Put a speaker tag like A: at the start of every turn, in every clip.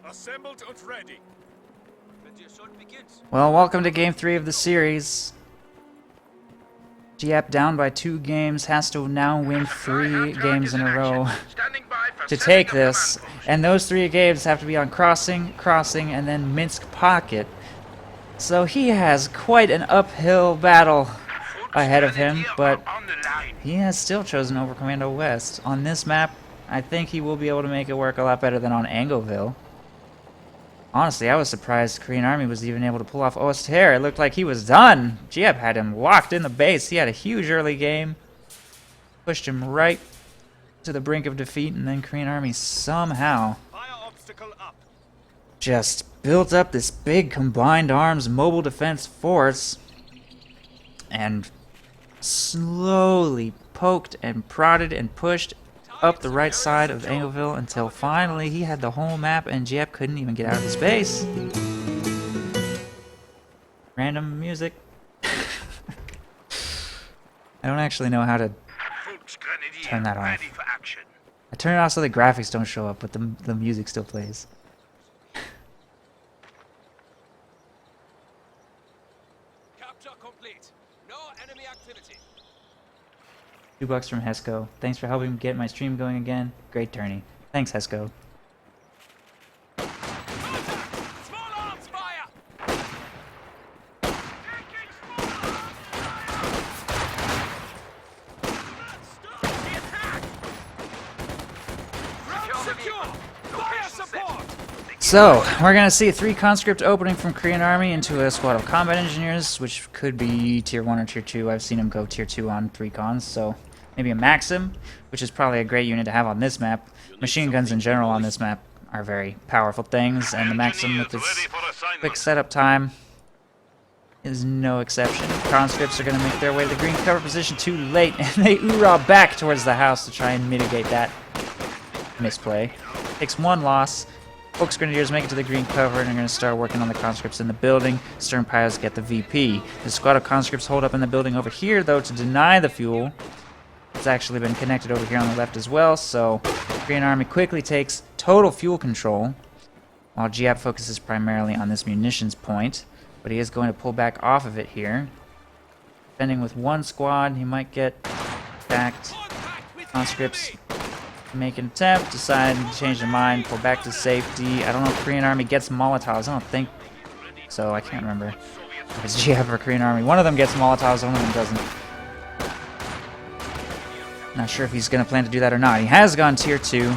A: Assembled and ready.
B: Well, welcome to Game 3 of the series. Giap down by 2 games, has to now win 3 games in a row to take this. And those 3 games have to be on Crossing, and then Minsk Pocket. So he has quite an uphill battle ahead of him, but he has still chosen Over Commando West. On this map, I think he will be able to make it work a lot better than on Angoville. Honestly, I was surprised Korean Army was even able to pull off Oster. It looked like he was done. Giap had him locked in the base. He had a huge early game. Pushed him right to the brink of defeat, and then Korean Army somehow just built up this big combined arms mobile defense force and slowly poked and prodded and pushed up the right side of Angoville until finally he had the whole map and Giap couldn't even get out of his base. Random music. I don't actually know how to turn that off. I turn it off so the graphics don't show up, but the music still plays.
A: Capture complete. No enemy activity.
B: $2 from Hesco. Thanks for helping get my stream going again. Great tourney. Thanks, Hesco.
A: Small arms fire. Stop the attack. Ground secure. Fire support.
B: So, we're gonna see a 3 conscript opening from Korean Army into a squad of combat engineers, which could be tier 1 or tier 2. I've seen him go tier 2 on 3 cons, so maybe a Maxim, which is probably a great unit to have on this map. Machine guns in general on this map are very powerful things, and the Maxim with its quick setup time is no exception. Conscripts are going to make their way to the green cover position too late, and they oorah back towards the house to try and mitigate that misplay. Takes 1 loss. Folks Grenadiers make it to the green cover and are going to start working on the conscripts in the building. Stern Piles get the VP. The squad of conscripts hold up in the building over here, though, to deny the fuel. It's actually been connected over here on the left as well, so Korean Army quickly takes total fuel control, while Giap focuses primarily on this munitions point, but he is going to pull back off of it here. Defending with 1 squad, he might get backed. Conscripts make an attempt, decide to change their mind, pull back to safety. I don't know if Korean Army gets Molotovs. I don't think so. I can't remember if it's Giap or Korean Army. One of them gets Molotovs, one of them doesn't. Not sure if he's going to plan to do that or not. He has gone tier 2.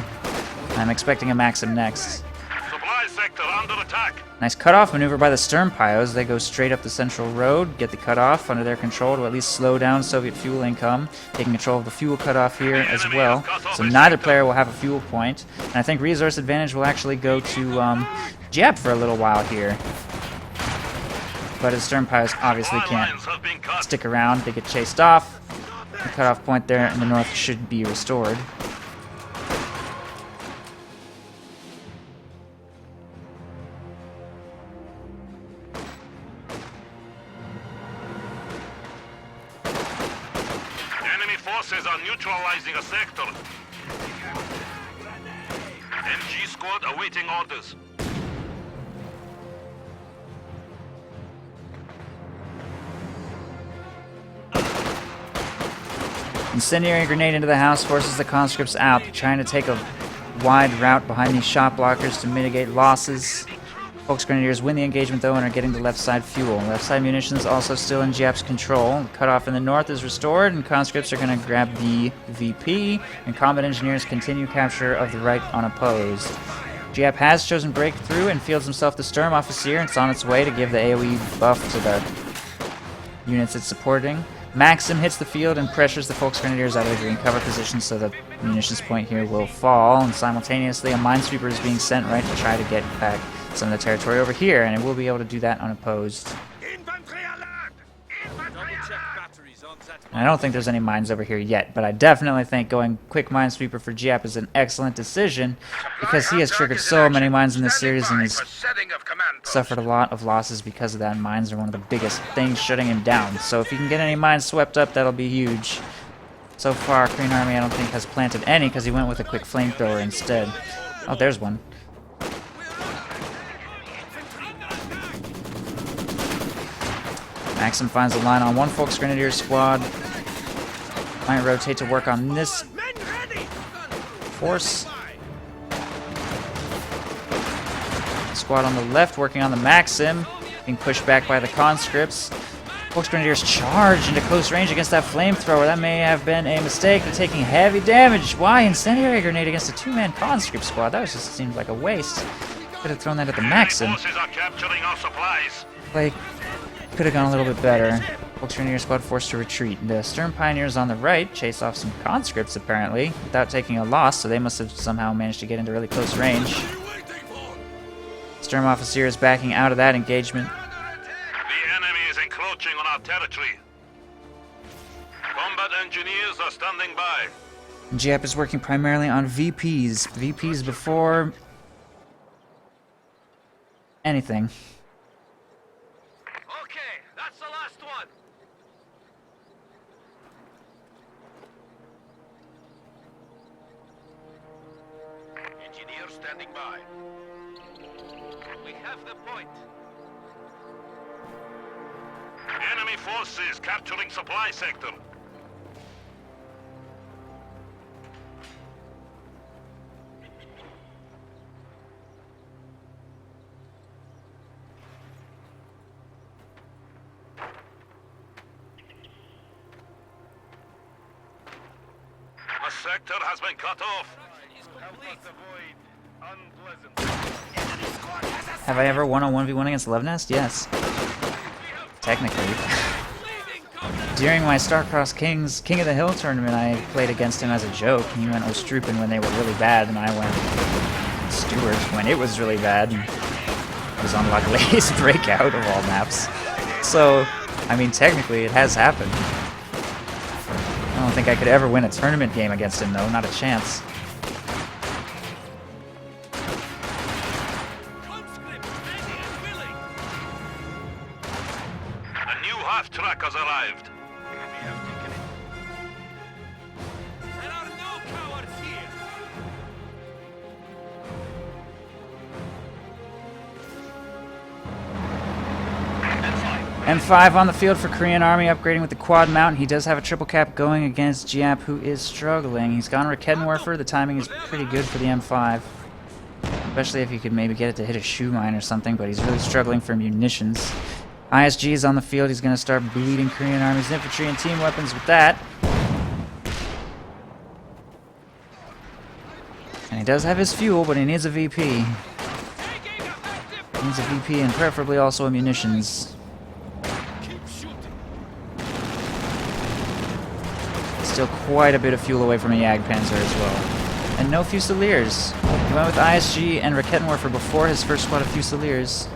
B: I'm expecting a Maxim next.
A: Supply sector under attack.
B: Nice cutoff maneuver by the Stern Pios. They go straight up the central road, get the cutoff under their control to at least slow down Soviet fuel income, taking control of the fuel cutoff here as well. So neither player will have a fuel point. And I think resource advantage will actually go to Giap for a little while here. But his Stern Pios obviously can't stick around. They get chased off. The cutoff point there in the north should be restored.
A: Enemy forces are neutralizing a sector. MG squad awaiting orders.
B: Incendiary grenade into the house forces the conscripts out, trying to take a wide route behind these shot blockers to mitigate losses. Folks Grenadiers win the engagement though and are getting the left side fuel. Left side munitions also still in Giap's control. The cutoff in the north is restored, and conscripts are going to grab the VP, and combat engineers continue capture of the right unopposed. Giap has chosen breakthrough and fields himself the Sturm Officer, and it's on its way to give the AoE buff to the units it's supporting. Maxim hits the field and pressures the Volksgrenadiers out of the green cover position, so the munitions point here will fall, and simultaneously a minesweeper is being sent right to try to get back some of the territory over here, and it will be able to do that unopposed. And I don't think there's any mines over here yet, but I definitely think going quick minesweeper for Giap is an excellent decision, because he has triggered so many mines in this series and he's suffered a lot of losses because of that. Mines are one of the biggest things shutting him down, so if he can get any mines swept up, that'll be huge. So far, Korean Army I don't think has planted any because he went with a quick flamethrower instead. Oh, there's one. Maxim finds the line on one Volksgrenadier squad. Might rotate to work on this force. Squad on the left working on the Maxim, being pushed back by the conscripts. Volksgrenadiers charge into close range against that flamethrower. That may have been a mistake. They're taking heavy damage. Why incendiary grenade against a two-man conscript squad? That was just seemed like a waste. Could have thrown that at the Maxim.
A: Forces are capturing our supplies.
B: Like, could have gone a little bit better. Volksgrenadier squad forced to retreat. The Stern Pioneers on the right chase off some conscripts, apparently, without taking a loss, so they must have somehow managed to get into really close range. Sturm Officer is backing out of that engagement.
A: The enemy is encroaching on our territory. Combat engineers are standing by.
B: Giap is working primarily on VPs. VPs before anything.
A: Okay, that's the last one. Engineer standing by. We have the point. Enemy forces capturing supply sector. A sector has been cut off.
B: Have I ever won a 1v1 against Love Nest? Yes. Technically. During my Starcross Kings King of the Hill tournament, I played against him as a joke. He went Ostrupen when they were really bad, and I went Stewart when it was really bad. It was on Laglaze Breakout of all maps. So, I mean, technically, it has happened. I don't think I could ever win a tournament game against him, though. Not a chance.
A: A new half-track has arrived.
C: There are no cowards here!
B: M5 on the field for Korean Army, upgrading with the quad mount. He does have a triple cap going against Giap, who is struggling. He's gone Rakettenwerfer. The timing is pretty good for the M5. Especially if he could maybe get it to hit a shoe mine or something, but he's really struggling for munitions. ISG is on the field. He's going to start bleeding Korean Army's infantry and team weapons with that. And he does have his fuel, but he needs a VP. He needs a VP and preferably also a munitions. Still quite a bit of fuel away from a Jagdpanzer as well. And no Fusiliers. He went with ISG and Rakettenwerfer before his first squad of Fusiliers.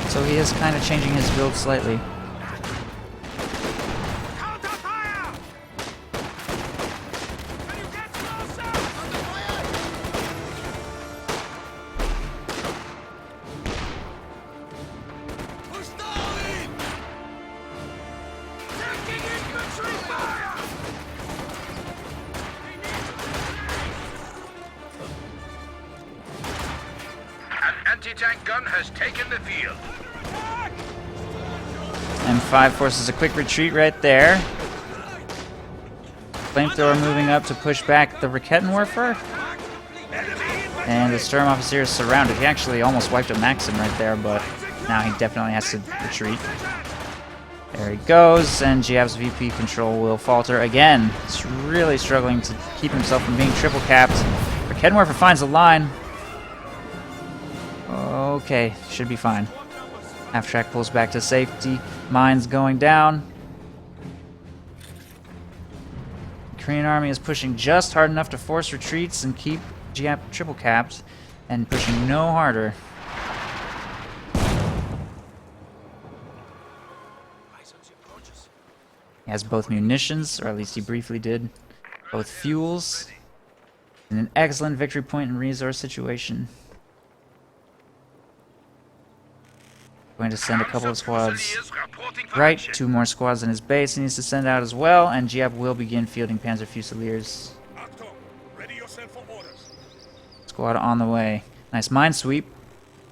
B: So he is kind of changing his build slightly.
A: Anti-tank gun has taken the field.
B: M5 forces a quick retreat right there. Flamethrower moving up to push back the Rakettenwerfer. And the Sturm Officer is surrounded. He actually almost wiped a Maxim right there, but now he definitely has to retreat. There he goes, and Giap's VP control will falter again. He's really struggling to keep himself from being triple capped. Rakettenwerfer finds the line. Okay, should be fine. Half-track pulls back to safety. Mines going down. The Korean Army is pushing just hard enough to force retreats and keep Giap triple capped, and pushing no harder. He has both munitions, or at least he briefly did, both fuels, and an excellent victory point and resource situation. Going to send a couple of squads right, 2 more squads in his base he needs to send out as well, and Giap will begin fielding Panzer Fusiliers. Squad on the way. Nice mine sweep.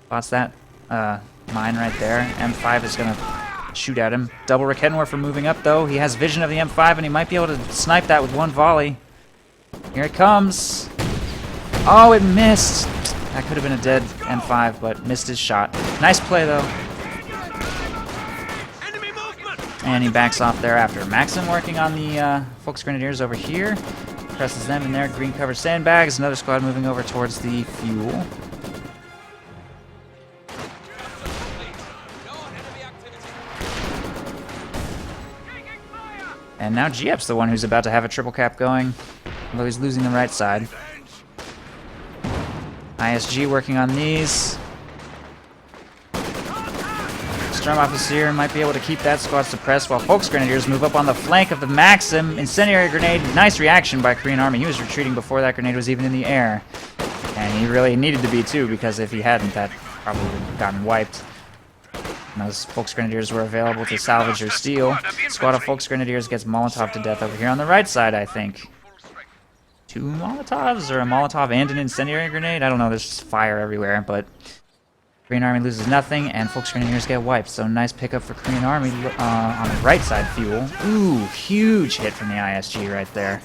B: Spots that mine right there. M5 is going to shoot at him. Double Raketenwerfer moving up, though. He has vision of the M5, and he might be able to snipe that with one volley. Here it comes. Oh, it missed. That could have been a dead M5, but missed his shot. Nice play, though. And he backs off thereafter. Maxim working on the Volksgrenadiers over here. Presses them in their green covered sandbags. Another squad moving over towards the fuel. And now Giap's the one who's about to have a triple cap going, although he's losing the right side. ISG working on these. Sturmoffizier might be able to keep that squad suppressed while Volksgrenadiers move up on the flank of the Maxim. Incendiary grenade, nice reaction by Korean Army. He was retreating before that grenade was even in the air. And he really needed to be too, because if he hadn't, that probably would have gotten wiped. And those Volksgrenadiers were available to salvage their steel. Squad of Volksgrenadiers gets Molotov to death over here on the right side, I think. 2 Molotovs, or a Molotov and an incendiary grenade? I don't know, there's just fire everywhere, but Korean Army loses nothing, and Volksgrenadiers get wiped. So nice pickup for Korean Army on the right side fuel. Ooh, huge hit from the ISG right there.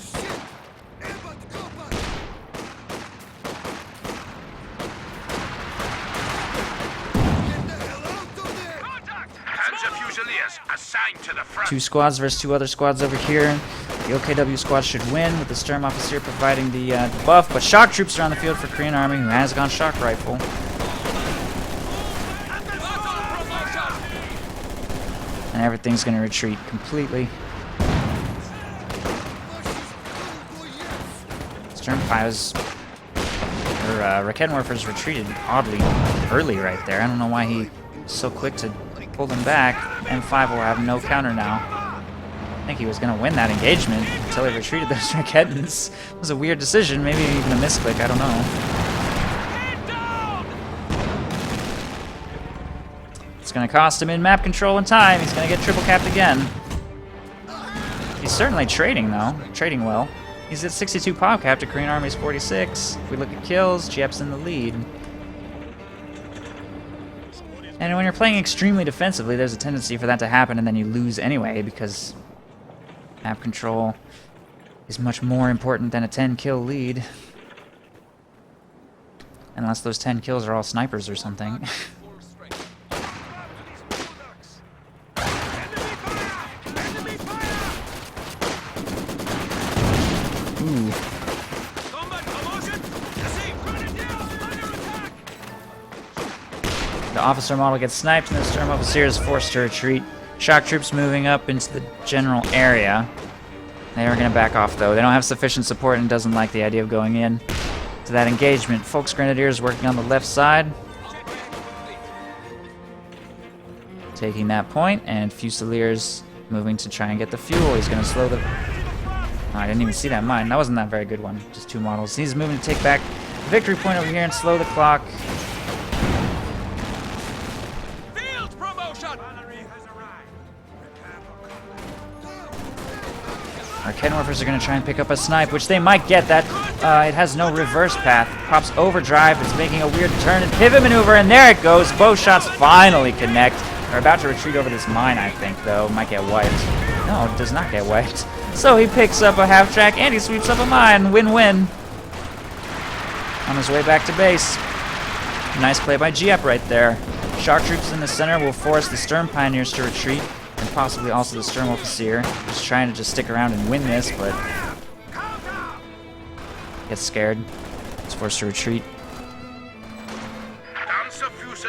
B: Two squads versus 2 other squads over here. The OKW squad should win with the Sturmoffizier providing the buff, but shock troops are on the field for Korean Army, who has gone shock rifle. And everything's going to retreat completely. Raketenwerfer's retreated oddly early right there. I don't know why he was so quick to pull them back. M5 will have no counter now. I think he was going to win that engagement until he retreated those Raketens. It was a weird decision, maybe even a misclick, I don't know. It's going to cost him in map control and time. He's going to get triple capped again. He's certainly trading, though. Trading well. He's at 62 pop cap to Korean Army's 46. If we look at kills, Giap's in the lead. And when you're playing extremely defensively, there's a tendency for that to happen and then you lose anyway, because map control is much more important than a 10-kill lead. Unless those 10 kills are all snipers or something. Ooh. The officer model gets sniped and the Sturmoffizier is forced to retreat. Shock troops moving up into the general area. They are going to back off though. They don't have sufficient support and doesn't like the idea of going in to that engagement. Volksgrenadiers working on the left side. Taking that point, and Fusiliers moving to try and get the fuel. He's going to slow the... Oh, I didn't even see that mine. That wasn't that very good one. Just 2 models. He's moving to take back the victory point over here and slow the clock. Our Raketenwerfers are going to try and pick up a snipe, which they might get. That it has no reverse path. Pops overdrive. It's making a weird turn and pivot maneuver, and there it goes. Both shots finally connect. They're about to retreat over this mine, I think, though. Might get wiped. No, it does not get wiped. So he picks up a half track and he sweeps up a mine. Win-win. On his way back to base. Nice play by Giap right there. Shock troops in the center will force the Sturm Pioneers to retreat, and possibly also the Sturmoffizier. Just trying to stick around and win this, but gets scared. It's forced to retreat.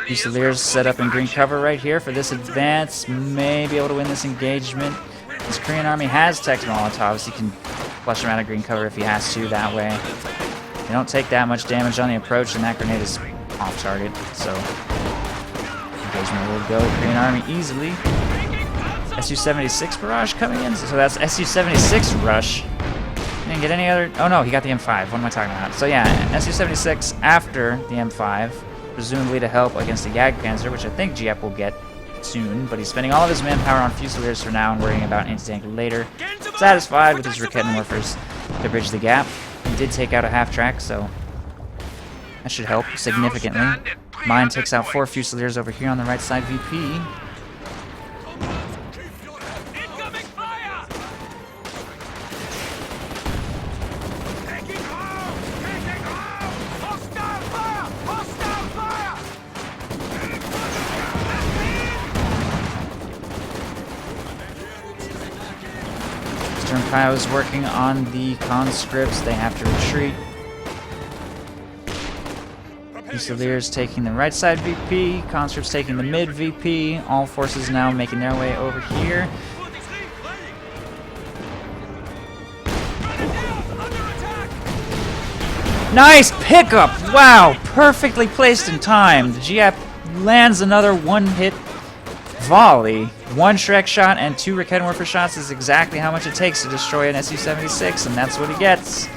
B: Fusiliers set up in green cover right here for this advance. May be able to win this engagement. This Korean Army has tech Molotovs. He can flush them out of green cover if he has to that way. They don't take that much damage on the approach, and that grenade is off target, so engagement will go Korean Army easily. Su-76 barrage coming in, so that's Su-76 rush. Didn't get any other... Oh no, he got the M5. What am I talking about? So yeah, Su-76 after the M5, presumably to help against the Jagdpanzer, which I think Giap will get soon, but he's spending all of his manpower on Fusiliers for now and worrying about anti-tank later. Satisfied with his Raketenwerfers to bridge the gap. He did take out a half track, so that should help significantly. Mine takes out 4 Fusiliers over here on the right side VP. Kyle is working on the conscripts. They have to retreat. Fusiliers taking the right side VP, conscripts taking the mid VP. All forces now making their way over here. Nice pickup! Wow, perfectly placed in time. The Giap lands another one-hit volley. One Shrek shot and 2 Rakettenwerfer shots is exactly how much it takes to destroy an Su-76, and that's what he gets.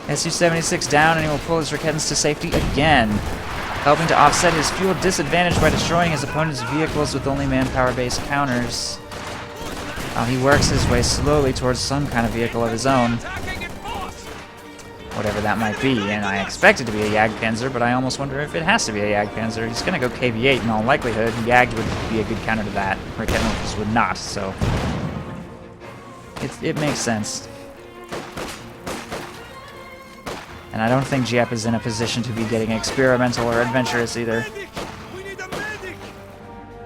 B: Su-76 down, and he will pull his Rakettens to safety again, helping to offset his fuel disadvantage by destroying his opponent's vehicles with only manpower-based counters. While he works his way slowly towards some kind of vehicle of his own. Whatever that might be, and I expect it to be a Jagdpanzer, but I almost wonder if it has to be a Jagdpanzer. He's going to go KV-8 in all likelihood, and Jagd would be a good counter to that. Rakettenwerfers would not, so it makes sense. And I don't think Giap is in a position to be getting experimental or adventurous either.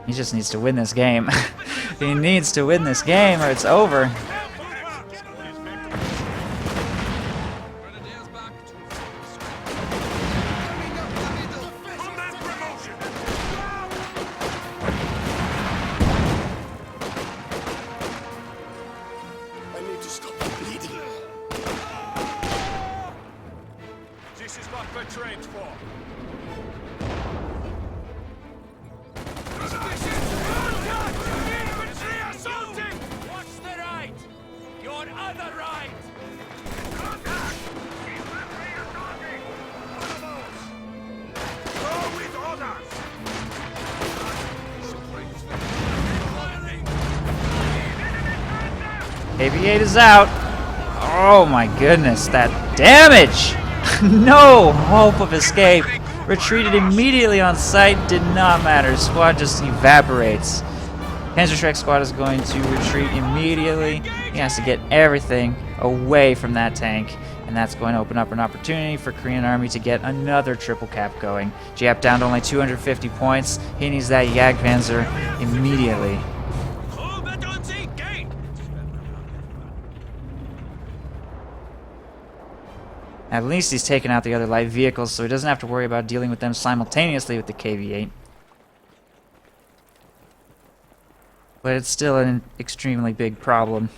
B: He just needs to win this game. He needs to win this game or it's over.
C: This is what we're trained for. Infantry assaulting! Watch the right! Your other right! Contact! Infantry assaulting! Go with orders!
B: KV-8 is out. Oh my goodness, that damage! No hope of escape. Retreated immediately on sight, did not matter. Squad just evaporates. Panzerschreck squad is going to retreat immediately. He has to get everything away from that tank, and that's going to open up an opportunity for Korean Army to get another triple cap going. Giap down to only 250 points. He needs that Jagdpanzer immediately. At least he's taken out the other light vehicles, so he doesn't have to worry about dealing with them simultaneously with the KV-8. But it's still an extremely big problem,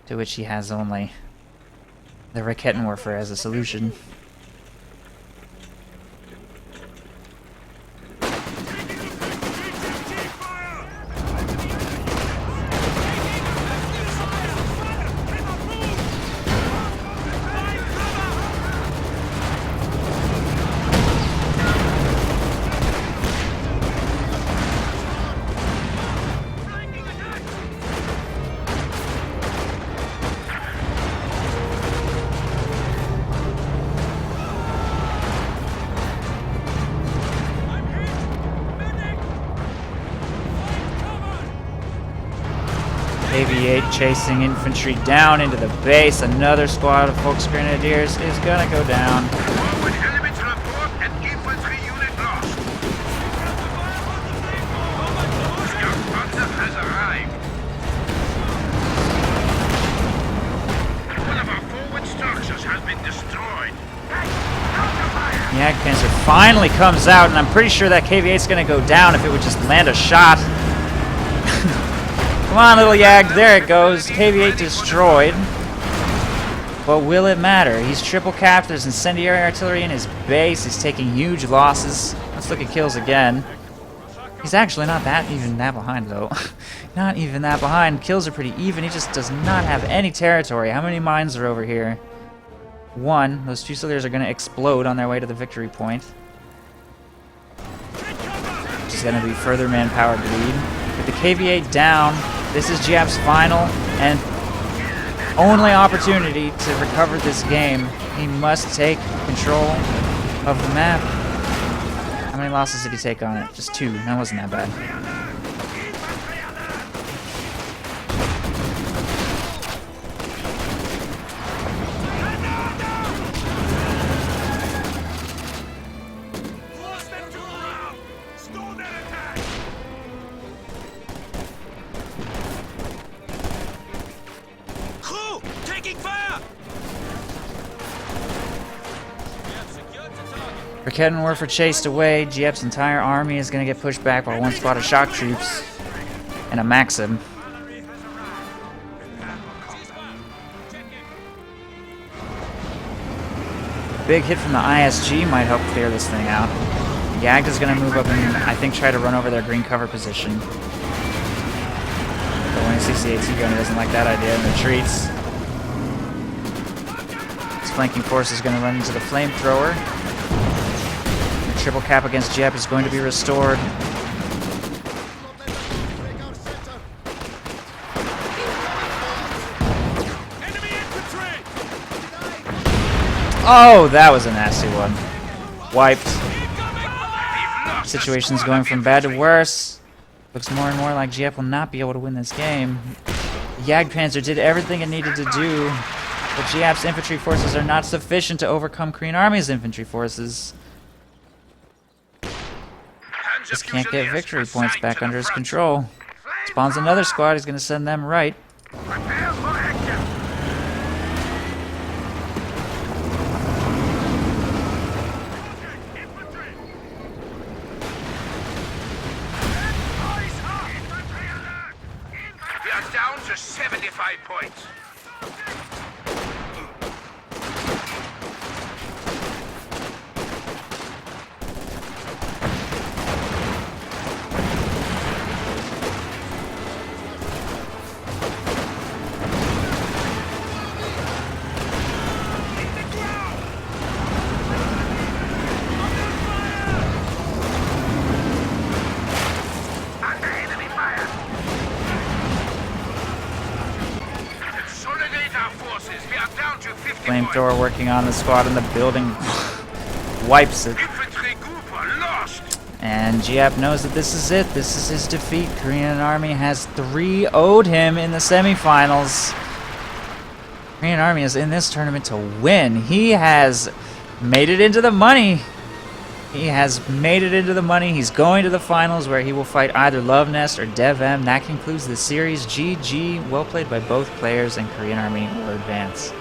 B: to which he has only the Rakettenwerfer as a solution. KV-8 chasing infantry down into the base. Another squad of Volksgrenadiers is gonna go down.
A: Forward elements report and infantry unit lost. Scout Panzer has arrived. One of our forward structures has been destroyed.
B: The Jagdpanzer finally comes out, and I'm pretty sure that KV-8 is gonna go down if it would just land a shot. Come on, little Jagd. There it goes. KV-8 destroyed. But will it matter? He's triple capped. There's incendiary artillery in his base. He's taking huge losses. Let's look at kills again. He's actually not that behind, though. Not even that behind. Kills are pretty even. He just does not have any territory. How many mines are over here? 1. Those Fusiliers are going to explode on their way to the victory point. Which is going to be further manpower bleed. With the KV-8 down, this is Giap's final and only opportunity to recover this game. He must take control of the map. How many losses did he take on it? Just 2. That wasn't that bad. Raket and Werfer chased away. Giap's entire army is going to get pushed back by one squad of shock troops and a Maxim. Big hit from the ISG might help clear this thing out. Yagd is going to move up and I think try to run over their green cover position. But when CC8 gunner doesn't like that idea and retreats. His flanking force is going to run into the flamethrower. The triple cap against Giap is going to be restored. Oh, that was a nasty one. Wiped. Situation's going from bad to worse. Looks more and more like Giap will not be able to win this game. Jagdpanzer did everything it needed to do, but Giap's infantry forces are not sufficient to overcome Korean Army's infantry forces. Just can't get victory points back under his control. Spawns another squad, he's going to send them right.
A: Down to 75 points.
B: Flamethrower working on the squad in the building. Wipes it. And Giap knows that this is it. This is his defeat. Korean Army has 3-0'd him in the semifinals. Korean Army is in this tournament to win. He has made it into the money. He has made it into the money. He's going to the finals where he will fight either Love Nest or Dev M. That concludes the series. GG. Well played by both players, and Korean Army will advance.